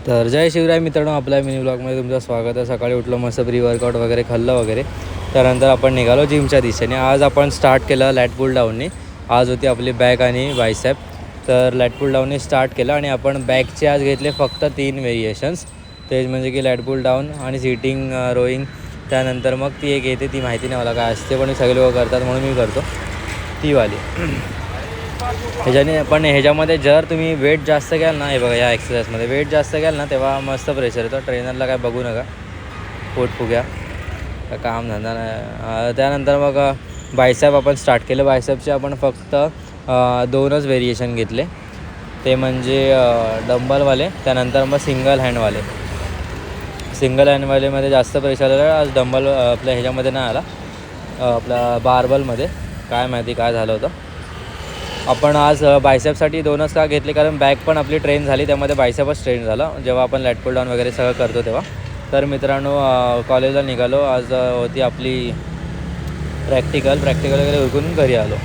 तर जय शिवराय मित्रांनो, आपल्या मिनी ब्लॉगमध्ये तुमचं स्वागत आहे. सकाळी उठलो, मस्त प्री वर्कआउट वगैरे खाल्लं वगैरे, त्यानंतर आपण निघालो जिमच्या दिशेने. आज आपण स्टार्ट केलं लॅट पुल डाऊनने. आज होती आपली बॅक आणि बायसेप. तर लॅट पुल डाऊनने स्टार्ट केलं आणि आपण बॅकचे आज घेतले फक्त 3 व्हेरिएशन्स. तेच म्हणजे की लॅट पुल डाऊन आणि सिटिंग रोईंग. त्यानंतर मग ती एक येते, ती माहिती नाही मला काय असते, पण सगळे लोक करतात म्हणून मी करतो ती वाली. ह्याच्यामध्ये जर तुम्ही वेट जास्त घ्याल ना, हे बघा या एक्सरसाइजमध्ये वेट जास्त घ्याल ना तेव्हा मस्त प्रेशर येतो. ट्रेनरला काय बघू नका, पोट फुग्या काम धंदा नाही. त्यानंतर मग बायसेप आपण स्टार्ट केलं. बायसेपचे आपण फक्त 2च व्हेरिएशन घेतले, ते म्हणजे डंबलवाले, त्यानंतर मग सिंगल हँडवाले. सिंगल हँडवालेमध्ये जास्त प्रेशर आलं. आज डंबल आपल्या ह्याच्यामध्ये नाही आला, आपल्या बार्बलमध्ये काय माहिती काय झालं होतं. आपण आज बायसेपसाठी 2च का घेतले, कारण बॅक पण आपली ट्रेन झाली, त्यामध्ये बायसेपच ट्रेन झाला जेव्हा आपण लॅट पुल डाऊन वगैरे सगळं करतो तेव्हा. तर मित्रांनो, कॉलेजला निघालो. आज होती आपली प्रॅक्टिकल वगैरे उरकून घरी आलो.